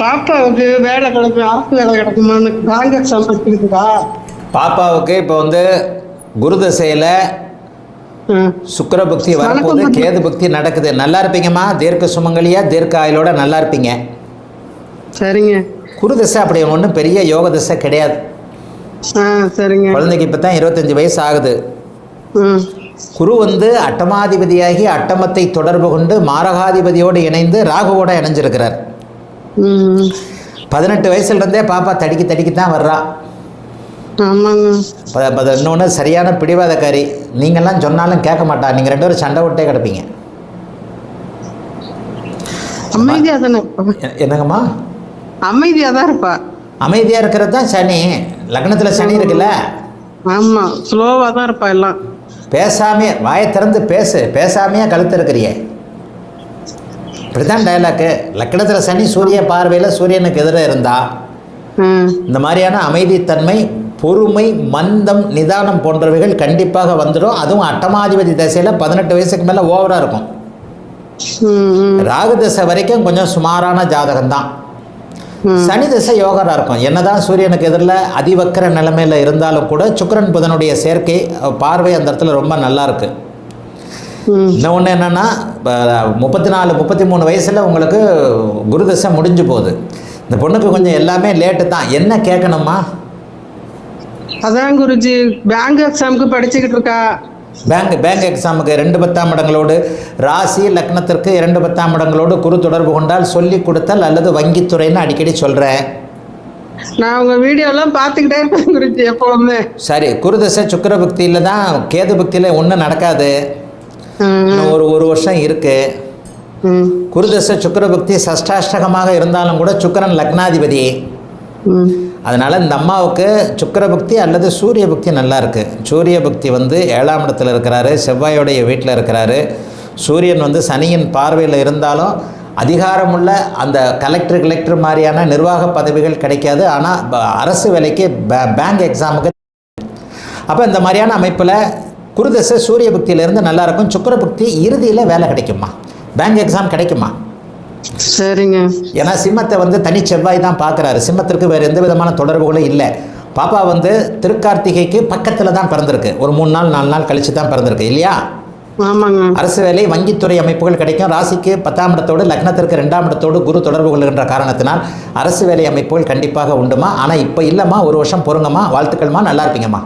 பாப்பாவுக்கு வேலை கிடைக்கும், அரசு வேலை கிடைக்குமான்னு பேங்க் எக்ஸாம் வச்சுருக்குதா? பாப்பாவுக்கு இப்போ வந்து குரு தசையில் சுக்கிர பக்தி வரப்போது, கேது பக்தி நடக்குது. நல்லா இருப்பீங்கம்மா, தீர்க்க சுமங்கலியா தீர்க்க ஆயுளோட நல்லா இருப்பீங்க. சரிங்க. குரு தசை அப்படி ஒன்றும் பெரிய யோக தசை கிடையாது. சரிங்க. குழந்தைக்கு இப்போ தான் 25 வயசு ஆகுது. குரு வந்து அட்டமாதிபதியாகி அட்டமத்தை தொடர்பு கொண்டு மாரகாதிபதியோடு இணைந்து ராகுவோட இணைஞ்சிருக்கிறார். 18 வயசுலேருந்தே பாப்பா தடிக்கி தான் வர்றா. இன்னொன்று சரியான பிடிவாதக்காரி. நீங்கள்லாம் சொன்னாலும் கேட்க மாட்டா. நீங்கள் 2 பேரும் சண்டை விட்டே கிடப்பீங்க. அமைதியாக தானே? என்னங்கம்மா? அமைதியாக தான் இருப்பா. அமைதியாக இருக்கிறது தான் சனி. லக்னத்தில் சனி இருக்குல்ல. ஆமாம், ஸ்லோவாக தான் இருப்பா. எல்லாம் பேசாமே, வாயை திறந்து பேசாமையே கழுத்து இருக்கிறியே. இப்படித்தான் டைலாக்கு. லக்னத்தில் சனி சூரிய பார்வையில் சூரியனுக்கு எதிராக இருந்தா இந்த மாதிரியான அமைதித்தன்மை, பொறுமை, மந்தம், நிதானம் போன்றவைகள் கண்டிப்பாக வந்துடும். அதுவும் அட்டமாதிபதி தசையில் 18 வயசுக்கு மேலே ஓவராக இருக்கும். ராகு தசை வரைக்கும் கொஞ்சம் சுமாரான ஜாதகம்தான். சனி தசை யோகராக இருக்கும். என்னதான் சூரியனுக்கு எதிரில் அதிவக்கர நிலைமையில் இருந்தாலும் கூட சுக்கிரன் புதனுடைய சேர்க்கை பார்வை அந்த இடத்துல ரொம்ப நல்லா இருக்கு. இன்னொன்று என்னென்னா 34-33 வயசில் உங்களுக்கு குரு தசை முடிஞ்சு போகுது. இந்த பொண்ணுக்கு கொஞ்சம் எல்லாமே லேட்டு தான். என்ன கேட்கணுமா? அதான் குருஜி, பேங்க் எக்ஸாமுக்கு படிச்சுக்கிட்டு இருக்கா. பேங்க் எக்ஸாமுக்கு 2 10ஆம் இடங்களோடு, ராசி லக்னத்திற்கு 2 10ஆம் இடங்களோடு குரு தொடர்பு கொண்டால் சொல்லி கொடுத்தல் அல்லது வங்கித்துறைன்னு அடிக்கடி சொல்கிறேன். நான் உங்கள் வீடியோலாம் பார்த்துக்கிட்டே இருப்பேன் குருஜி எப்போவுமே. சரி, குரு தசை சுக்கிர பக்தியில் தான். கேது பக்தியில் ஒன்றும் நடக்காது. இன்னும் ஒரு வருஷம் இருக்குது. குருதசை சுக்கிர பக்தி சஷ்டாஷ்டகமாக இருந்தாலும் கூட சுக்கிரன் லக்னாதிபதி. அதனால் இந்த அம்மாவுக்கு சுக்கிர பக்தி அல்லது சூரிய பக்தி நல்லா இருக்குது. சூரிய பக்தி வந்து 7ஆம் இடத்துல இருக்கிறாரு, செவ்வாயோடைய வீட்டில் இருக்கிறாரு. சூரியன் வந்து சனியின் பார்வையில் இருந்தாலும் அதிகாரமுள்ள அந்த கலெக்டர் மாதிரியான நிர்வாக பதவிகள் கிடைக்காது. ஆனால் அரசு வேலைக்கு பேங்க் எக்ஸாமுக்கு. அப்போ இந்த மாதிரியான அமைப்பில் குருதசை சூரிய பக்தியிலேருந்து நல்லாயிருக்கும். சுக்கிர பக்தி இறுதியில் வேலை கிடைக்குமா, பேங்க் எக்ஸாம் கிடைக்குமா? சரிங்க. ஏன்னா சிம்மத்தை வந்து தனி செவ்வாய் தான் பார்க்குறாரு. சிம்மத்திற்கு வேறு எந்த விதமான தொடர்புகளும் இல்லை. பாப்பா வந்து திருக்கார்த்திகைக்கு பக்கத்தில் தான் பிறந்திருக்கு. ஒரு 3 நாள் 4 நாள் கழித்து தான் பிறந்திருக்கு இல்லையா? ஆமாங்க. அரசு வேலை, வங்கித்துறை அமைப்புகள் கிடைக்கும். ராசிக்கு 10ஆம் இடத்தோடு லக்னத்திற்கு 2ஆம் இடத்தோடு குரு தொடர்பு கொள்கின்ற காரணத்தினால் அரசு வேலை அமைப்புகள் கண்டிப்பாக உண்டுமா. ஆனால் இப்போ இல்லைம்மா, ஒரு வருஷம் பொறுங்கம்மா, வாழ்த்துக்கள்மா, நல்லா இருப்பீங்கம்மா.